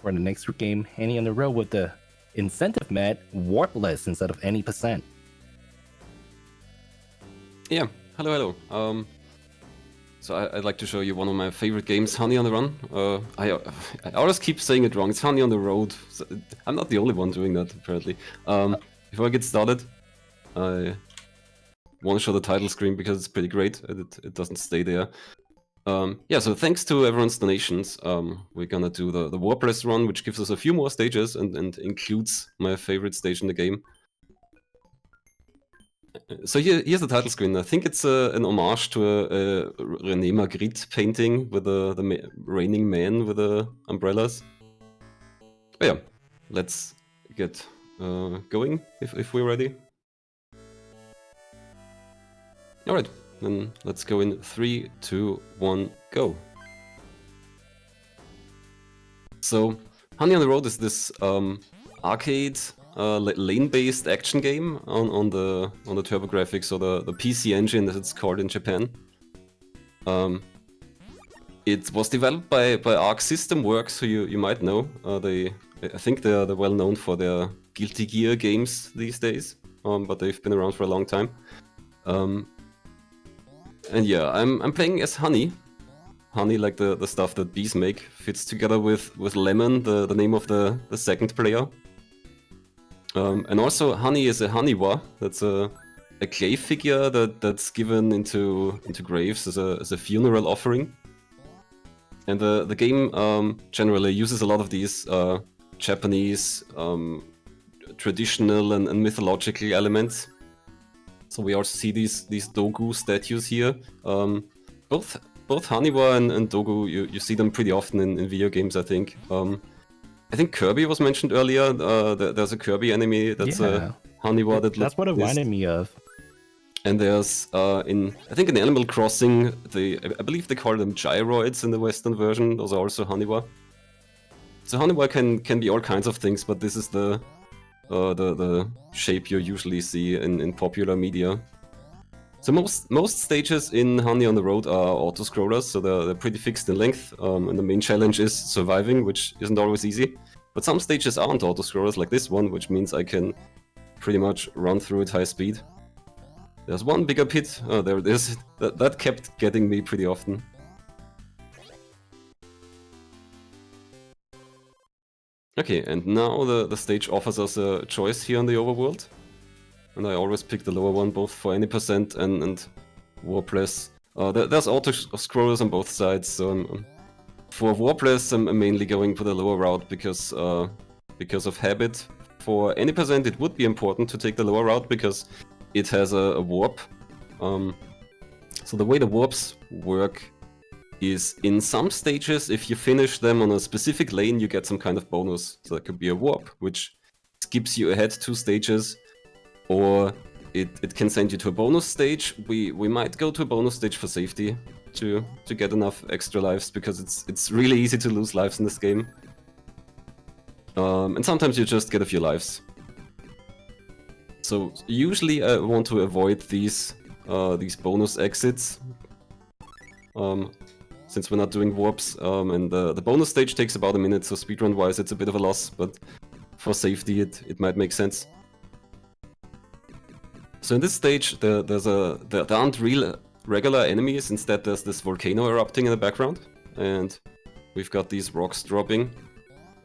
for the next game, Hany on the road with the incentive met warpless instead of any percent. Yeah, hello. So I'd like to show you one of my favorite games, Hany on the Run. I always keep saying it wrong. It's Hany on the Road. So I'm not the only one doing that, apparently. Before I get started, I want to show the title screen because it's pretty great. It doesn't stay there. Yeah, so thanks to everyone's donations, we're gonna do the warpless run, which gives us a few more stages and includes my favorite stage in the game. So here's the title screen. I think it's an homage to a René Magritte painting with the raining man with the umbrellas. But yeah, let's get going if we're ready. Alright, then let's go in 3, 2, 1, go. So Hany on the Road is this arcade lane-based action game on the TurboGrafx, or the PC Engine as it's called in Japan. It was developed by Arc System Works, who you might know. I think they're well known for their Guilty Gear games these days, but they've been around for a long time. And yeah, I'm playing as Hany. Hany, like the stuff that bees make, fits together with Lemon, the name of the second player. And also, Hany is a Hanywa. That's a clay figure that's given into graves as a funeral offering. And the game generally uses a lot of these Japanese traditional and mythological elements. So we also see these Dogu statues here. Both Hanywa and Dogu, you see them pretty often in video games, I think. I think Kirby was mentioned earlier. There's a Kirby anime that's a Hanywa that looks. That's what it reminded me of. And there's I think in Animal Crossing, I believe they call them gyroids in the Western version. Those are also Hanywa. So Hanywa can be all kinds of things, but this is the shape you usually see in popular media. So most stages in Hany on the Road are auto-scrollers, so they're pretty fixed in length, and the main challenge is surviving, which isn't always easy. But some stages aren't auto-scrollers, like this one, which means I can pretty much run through at high speed. There's one bigger pit. Oh, there it is. That kept getting me pretty often. Okay, and now the stage offers us a choice here in the overworld. And I always pick the lower one, both for any percent and warpless. There's auto-scrollers on both sides, so for warpless I'm mainly going for the lower route because of habit. For any percent it would be important to take the lower route because it has a warp. So the way the warps work is in some stages, if you finish them on a specific lane, you get some kind of bonus. So that could be a warp, which skips you ahead 2 stages. Or it can send you to a bonus stage. We might go to a bonus stage for safety to get enough extra lives, because it's really easy to lose lives in this game. And sometimes you just get a few lives. So usually I want to avoid these bonus exits, since we're not doing warps. And the bonus stage takes about a minute, so speedrun wise it's a bit of a loss, but for safety it might make sense. So in this stage, there aren't regular enemies. Instead, there's this volcano erupting in the background, and we've got these rocks dropping.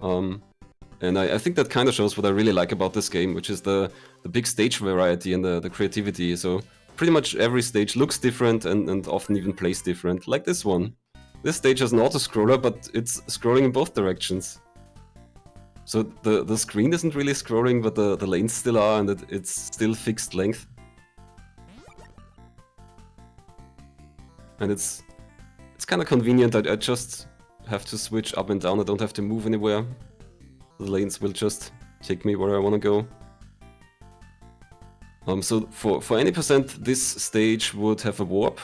And I think that kind of shows what I really like about this game, which is the big stage variety and the creativity. So pretty much every stage looks different and often even plays different, like this one. This stage has an auto-scroller, but it's scrolling in both directions. So the screen isn't really scrolling, but the lanes still are, and it's still fixed length. And it's kind of convenient. I just have to switch up and down. I don't have to move anywhere. The lanes will just take me where I want to go. So for any percent, this stage would have a warp,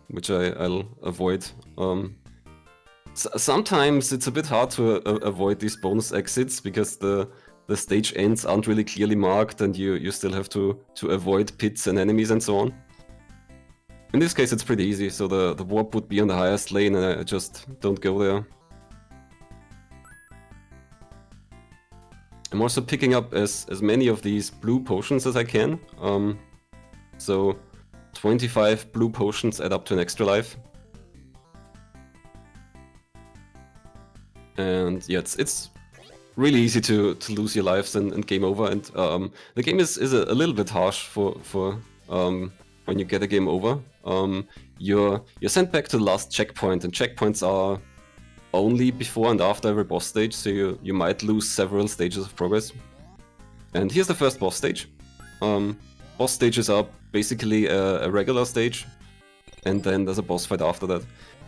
which I'll avoid. Sometimes it's a bit hard to avoid these bonus exits because the stage ends aren't really clearly marked, and you still have to avoid pits and enemies and so on. In this case it's pretty easy, so the warp would be on the highest lane and I just don't go there. I'm also picking up as many of these blue potions as I can. So 25 blue potions add up to an extra life. And yeah, it's really easy to lose your lives and game over. And the game is a little bit harsh for when you get a game over. You're sent back to the last checkpoint, and checkpoints are only before and after every boss stage, so you might lose several stages of progress. And here's the first boss stage. Boss stages are basically a regular stage, and then there's a boss fight after that.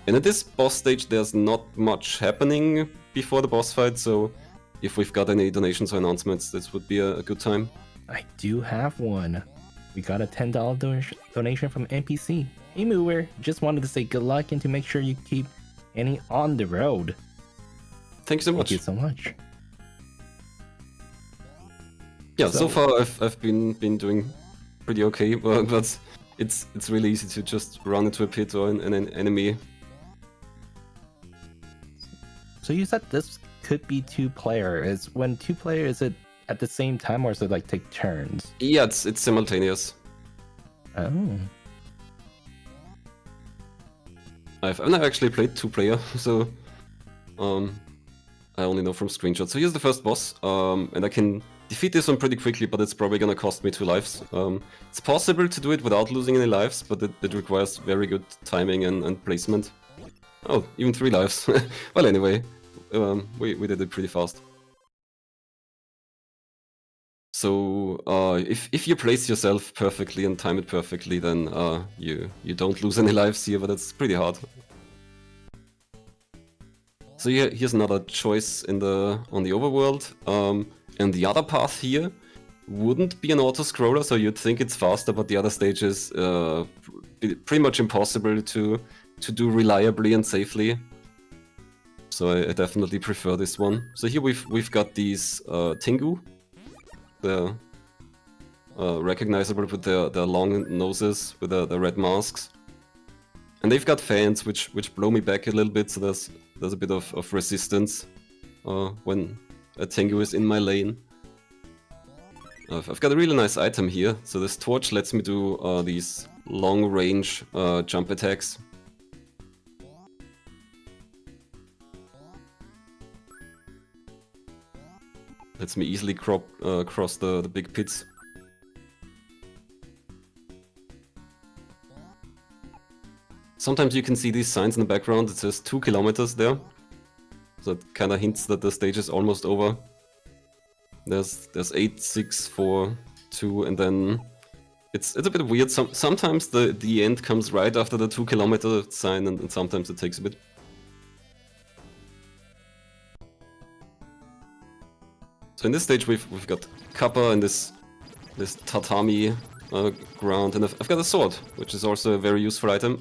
And at this boss stage, there's not much happening before the boss fight, so if we've got any donations or announcements, this would be a good time. I do have one. We got a $10 donation from NPC. Hey mooware, just wanted to say good luck and to make sure you keep Hany on the road. Thank you so much. Thank you so much. Yeah, so far I've been doing pretty okay, but it's really easy to just run into a pit or an enemy. So you said this could be 2-player. When 2-player, is it at the same time or is it like take turns? Yeah, it's simultaneous. Oh. I've never actually played 2-player, so I only know from screenshots. So here's the first boss, and I can defeat this one pretty quickly, but it's probably gonna cost me 2 lives. It's possible to do it without losing any lives, but it requires very good timing and placement. Oh, even 3 lives. Well, anyway, we did it pretty fast. So if you place yourself perfectly and time it perfectly, then you don't lose any lives here, but it's pretty hard. So here's another choice on the overworld, and the other path here wouldn't be an auto-scroller, so you'd think it's faster, but the other stage is pretty much impossible to do reliably and safely. So I definitely prefer this one. So here we've got these Tengu. They're recognizable with their long noses, with the red masks. And they've got fans which blow me back a little bit, so there's a bit of resistance when a Tengu is in my lane. I've got a really nice item here. So this torch lets me do these long-range jump attacks. Lets me easily cross the big pits. Sometimes you can see these signs in the background. It says 2 kilometers there. So it kind of hints that the stage is almost over. There's 8, 6, 4, 2, and then it's a bit weird. Sometimes the end comes right after the 2 kilometer sign, and sometimes it takes a bit. So in this stage we've got Kappa and this tatami ground, and I've got a sword, which is also a very useful item.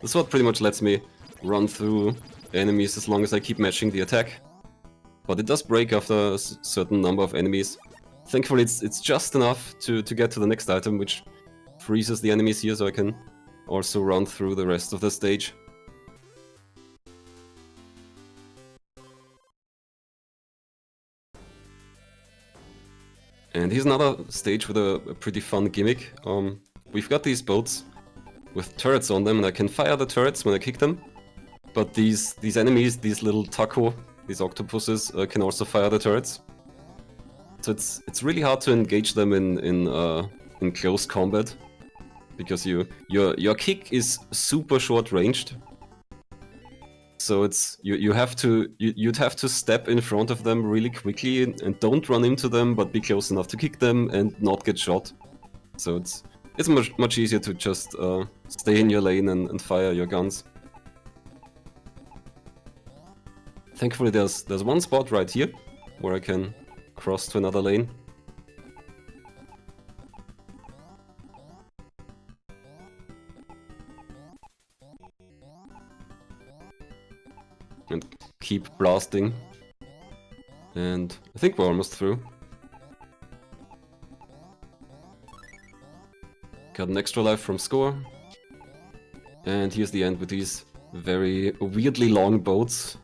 The sword pretty much lets me run through enemies as long as I keep matching the attack. But it does break after a certain number of enemies. Thankfully it's just enough to get to the next item, which freezes the enemies here, so I can also run through the rest of the stage. And here's another stage with a pretty fun gimmick. We've got these boats with turrets on them, and I can fire the turrets when I kick them. But these enemies, these little taco, these octopuses, can also fire the turrets. So it's really hard to engage them in close combat, because your kick is super short ranged. So you'd have to step in front of them really quickly and don't run into them, but be close enough to kick them and not get shot. So it's much easier to just stay in your lane and fire your guns. Thankfully there's one spot right here where I can cross to another lane. And keep blasting. And I think we're almost through. Got an extra life from score. And here's the end with these very weirdly long boats.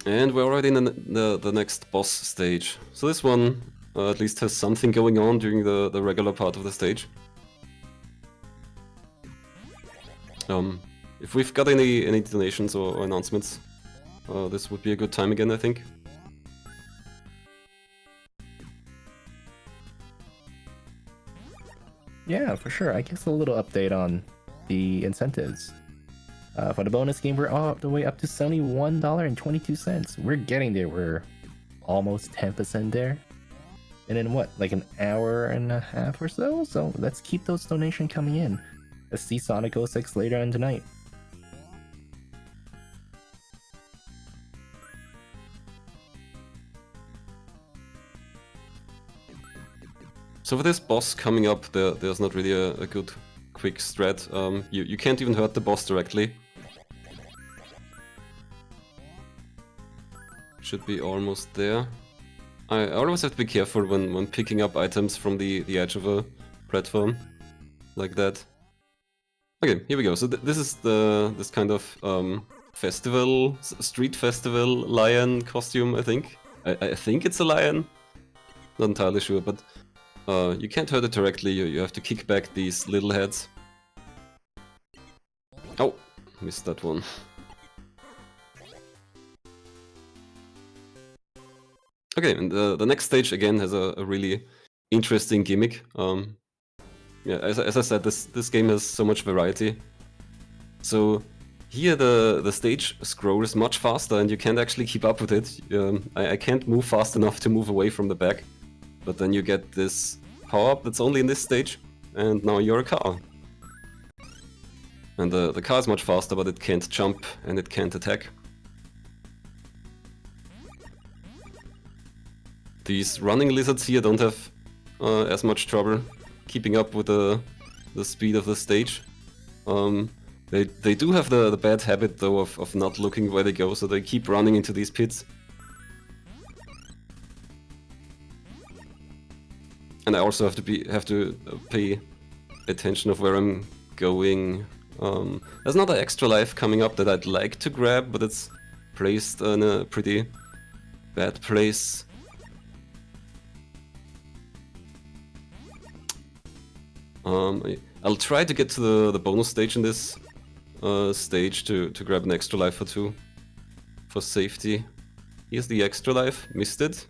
And we're already in the next boss stage. So this one at least has something going on during the regular part of the stage. If we've got any donations or announcements, this would be a good time again, I think. Yeah, for sure. I guess a little update on the incentives. For the bonus game, we're all the way up to $71.22. We're getting there. We're almost 10% there. And in what, like an hour and a half or so? So let's keep those donations coming in. Let's see Sonic 06 later on tonight. So for this boss coming up, there's not really a good quick strat. You can't even hurt the boss directly. Should be almost there. I always have to be careful when picking up items from the edge of a platform, like that. Okay, here we go. So this is this kind of festival, street festival lion costume, I think. I think it's a lion. Not entirely sure, but you can't hurt it directly. You have to kick back these little heads. Oh, missed that one. Okay, and the next stage again has a really interesting gimmick. Yeah, as I said, this game has so much variety. So here the stage scrolls much faster, and you can't actually keep up with it. I can't move fast enough to move away from the back, but then you get this power-up that's only in this stage, and now you're a car. And the car is much faster, but it can't jump and it can't attack. These running lizards here don't have as much trouble keeping up with the speed of the stage. They do have the bad habit though of not looking where they go, so they keep running into these pits. And I also have to pay attention of where I'm going. There's another extra life coming up that I'd like to grab, but it's placed in a pretty bad place. I'll try to get to the bonus stage in this stage to grab an extra life or two for safety. Here's the extra life, missed it.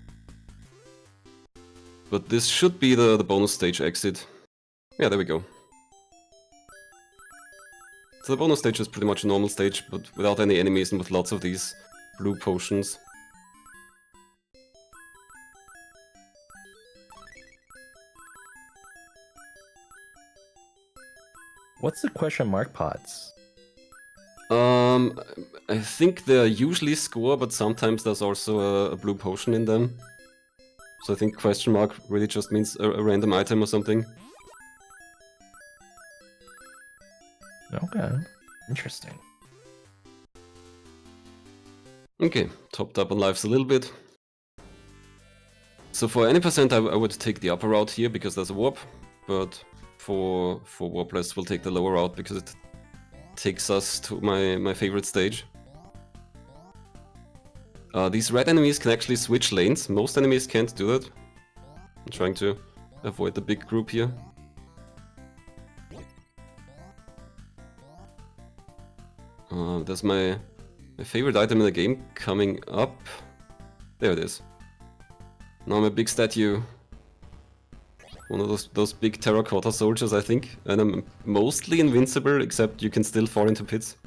But this should be the bonus stage exit. Yeah, there we go. So the bonus stage is pretty much a normal stage, but without any enemies and with lots of these blue potions. What's the question mark pots? I think they're usually score, but sometimes there's also a blue potion in them. So I think question mark really just means a random item or something. Okay, interesting. Okay, topped up on lives a little bit. So for any percent I would take the upper route here because there's a warp, but for warpless we'll take the lower route because it takes us to my favorite stage. These red enemies can actually switch lanes. Most enemies can't do that. I'm trying to avoid the big group here. There's my favorite item in the game coming up. There it is. Now I'm a big statue. One of those big terracotta soldiers, I think. And I'm mostly invincible, except you can still fall into pits.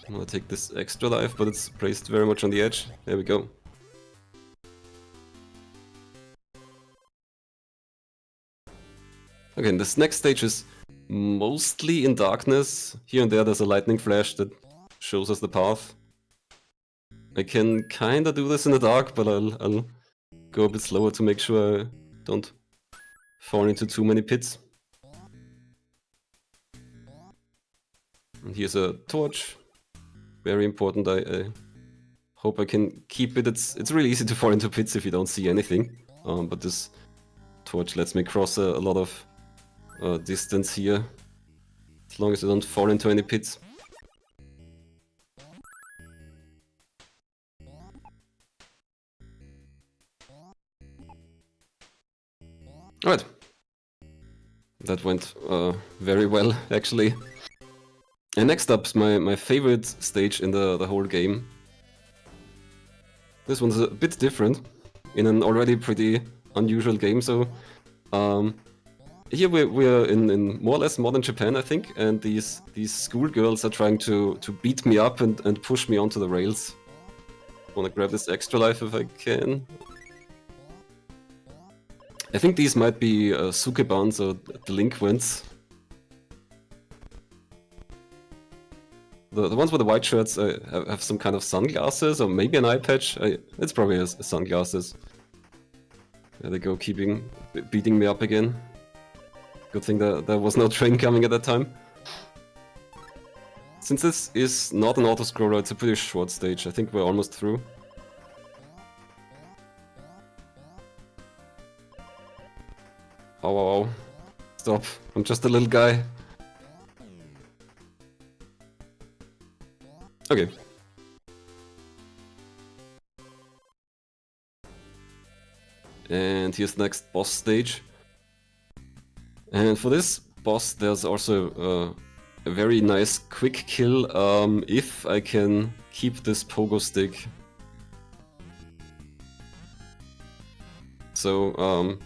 I'm gonna take this extra life, but it's placed very much on the edge. There we go. Okay, and this next stage is mostly in darkness. Here and there there's a lightning flash that shows us the path. I can kinda do this in the dark, but I'll go a bit slower to make sure I don't fall into too many pits. And here's a torch. Very important. I hope I can keep it. It's really easy to fall into pits if you don't see anything. But this torch lets me cross a lot of distance here. As long as I don't fall into any pits. Alright. That went very well, actually. And next up's my favorite stage in the whole game. This one's a bit different in an already pretty unusual game, so here we're in more or less modern Japan, I think, and these schoolgirls are trying to beat me up and push me onto the rails. Wanna grab this extra life if I can. I think these might be sukebans or delinquents. The ones with the white shirts have some kind of sunglasses or maybe an eye patch. It's probably sunglasses. There they go, beating me up again. Good thing that there was no train coming at that time. Since this is not an auto-scroller, it's a pretty short stage. I think we're almost through. Oh, stop. I'm just a little guy. Okay. And here's the next boss stage. And for this boss, there's also a very nice quick kill if I can keep this pogo stick. So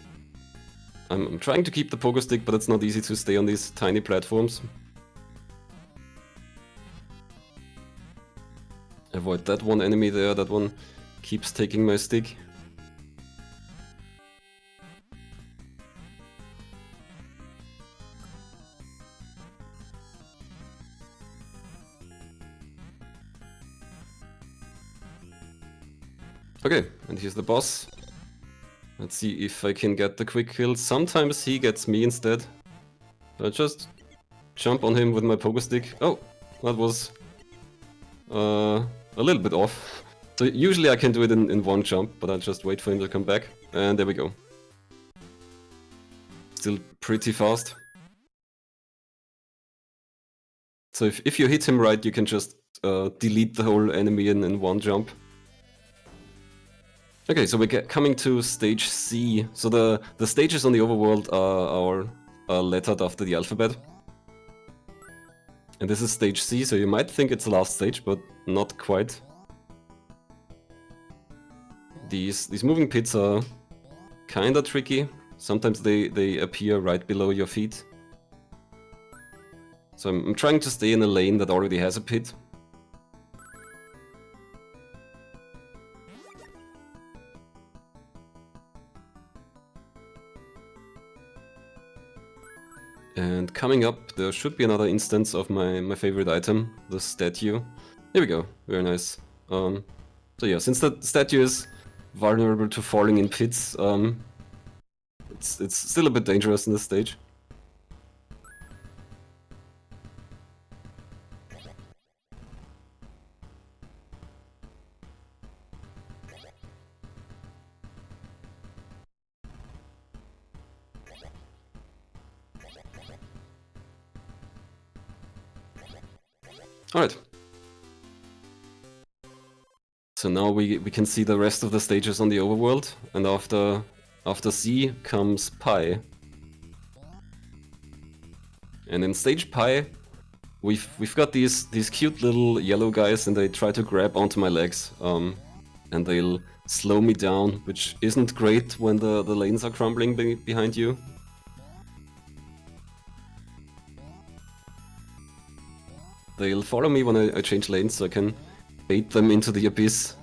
I'm trying to keep the pogo stick, but it's not easy to stay on these tiny platforms. Avoid that one enemy there, that one keeps taking my stick. Okay, and here's the boss. Let's see if I can get the quick kill. Sometimes he gets me instead. I just jump on him with my pogo stick. Oh, that was a little bit off. So usually I can do it in one jump, but I just wait for him to come back. And there we go. Still pretty fast. So if you hit him right, you can just delete the whole enemy in one jump. Okay, so we're coming to stage C. So the stages on the overworld are lettered after the alphabet. And this is stage C, so you might think it's the last stage, but not quite. These moving pits are kinda tricky. Sometimes they appear right below your feet. So I'm trying to stay in a lane that already has a pit. And coming up, there should be another instance of my favorite item, the statue. Here we go, very nice. So yeah, since the statue is vulnerable to falling in pits, it's still a bit dangerous in this stage. Alright. So now we can see the rest of the stages on the overworld, and after C comes Pi. And in stage Pi, we've got these cute little yellow guys, and they try to grab onto my legs, and they'll slow me down, which isn't great when the lanes are crumbling behind you. They'll follow me when I change lanes, so I can bait them into the abyss.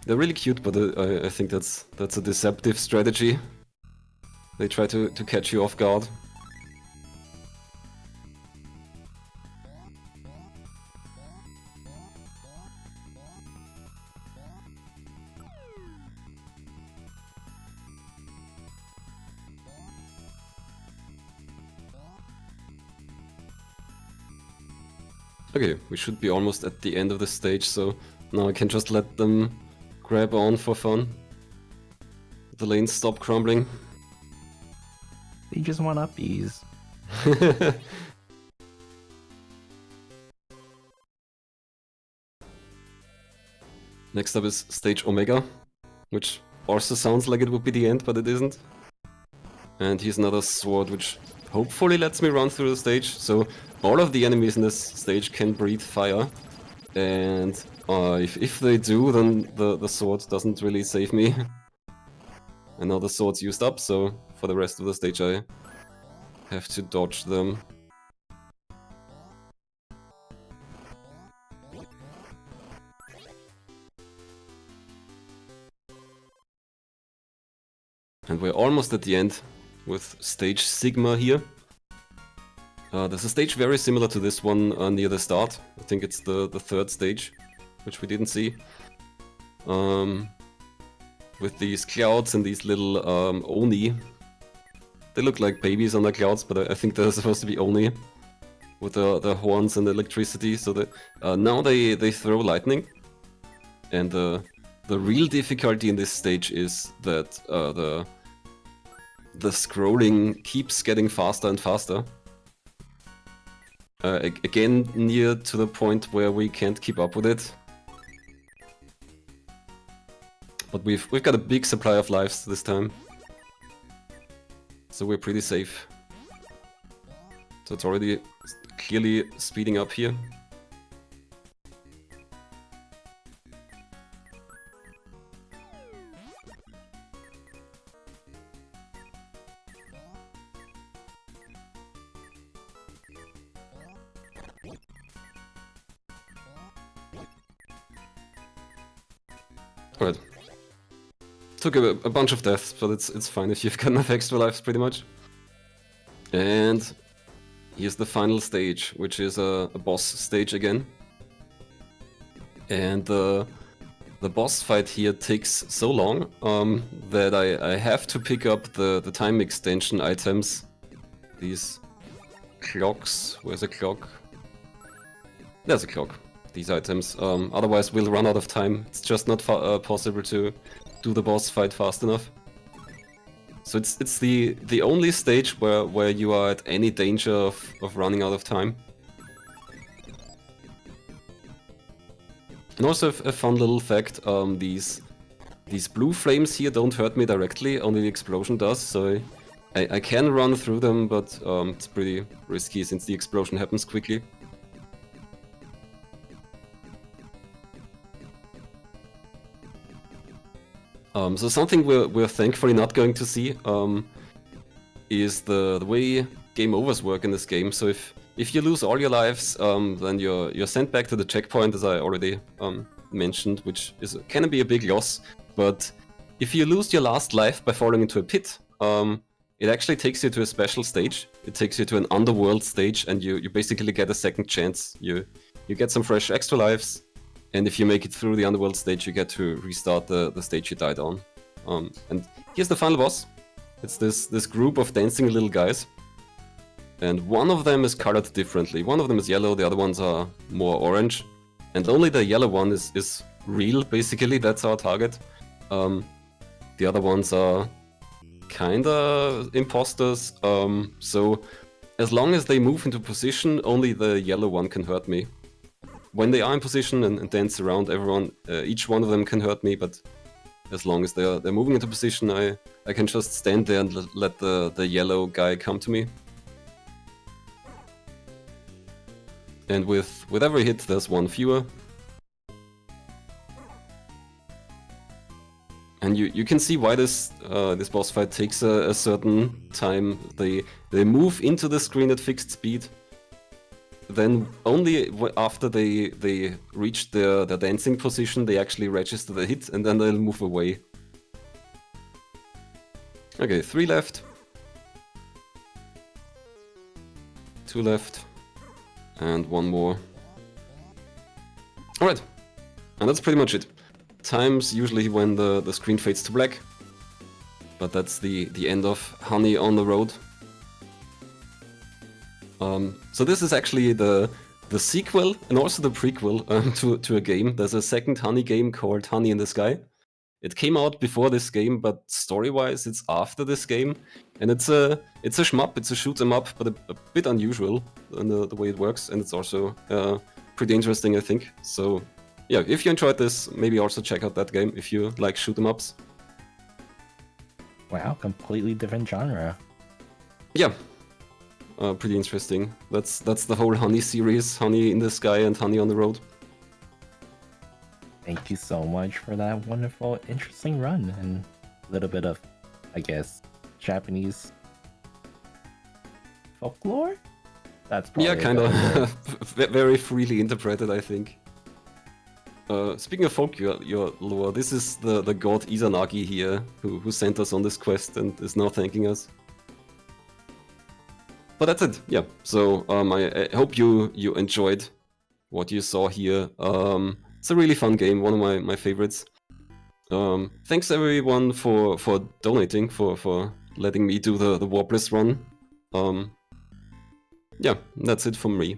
They're really cute, but I think that's a deceptive strategy. They try to catch you off guard. Okay, we should be almost at the end of the stage, so now I can just let them grab on for fun. The lanes stop crumbling. They just want uppies. Next up is stage Omega, which also sounds like it would be the end, but it isn't. And here's another sword, which hopefully lets me run through the stage. So all of the enemies in this stage can breathe fire. And if they do, then the sword doesn't really save me. And now the sword's used up, so for the rest of the stage I have to dodge them. And we're almost at the end with stage Sigma here. There's a stage very similar to this one near the start. I think it's the third stage, which we didn't see. With these clouds and these little Oni. They look like babies on the clouds, but I think they're supposed to be Oni. With the horns and the electricity. So now they throw lightning. And the real difficulty in this stage is that the scrolling keeps getting faster and faster. Again, near to the point where we can't keep up with it. But we've got a big supply of lives this time. So we're pretty safe. So it's already clearly speeding up here. Alright. Took a bunch of deaths, but it's fine if you've got enough extra lives, pretty much. And here's the final stage, which is a boss stage again. And the boss fight here takes so long that I have to pick up the time extension items. These clocks. Where's a clock? There's a clock. These items. Otherwise we'll run out of time. It's just not possible to do the boss fight fast enough. So it's the only stage where you are at any danger of running out of time. And also a fun little fact, these blue flames here don't hurt me directly, only the explosion does, so I can run through them, but it's pretty risky since the explosion happens quickly. So something we're thankfully not going to see is the way game overs work in this game. So if you lose all your lives, then you're sent back to the checkpoint, as I already mentioned, which can be a big loss. But if you lose your last life by falling into a pit, it actually takes you to a special stage. It takes you to an underworld stage, and you basically get a second chance. You get some fresh extra lives. And if you make it through the underworld stage, you get to restart the stage you died on. And here's the final boss. It's this group of dancing little guys. And one of them is colored differently. One of them is yellow, the other ones are more orange. And only the yellow one is real, basically, that's our target. The other ones are kinda imposters. So as long as they move into position, only the yellow one can hurt me. When they are in position and dance around, each one of them can hurt me, but as long as they're moving into position, I can just stand there and let the yellow guy come to me. And with every hit, there's one fewer. And you can see why this boss fight takes a certain time. They move into the screen at fixed speed. Then only after they reach their dancing position, they actually register the hit, and then they'll move away. Okay, 3 left. 2 left. And 1 more. Alright. And that's pretty much it. Time's usually when the screen fades to black. But that's the end of Hany on the Road. So this is actually the sequel and also the prequel to a game. There's a second Hany game called Hany in the Sky. It came out before this game, but story-wise it's after this game. And it's a shmup, it's a shoot 'em up, but a bit unusual in the way it works. And it's also pretty interesting, I think. So yeah, if you enjoyed this, maybe also check out that game if you like shoot 'em ups. Wow, completely different genre. Yeah, pretty interesting. That's the whole Hany series: Hany in the Sky and Hany on the Road. Thank you so much for that wonderful, interesting run and a little bit of, I guess, Japanese folklore. That's probably Yeah, a kind better of word. very freely interpreted, I think. Speaking of folklore lore, this is the god Izanagi here, who sent us on this quest and is now thanking us. But that's it, yeah. So I hope you enjoyed what you saw here. It's a really fun game, one of my favorites. Thanks everyone for donating, for letting me do the Warbless run. Yeah, that's it from me.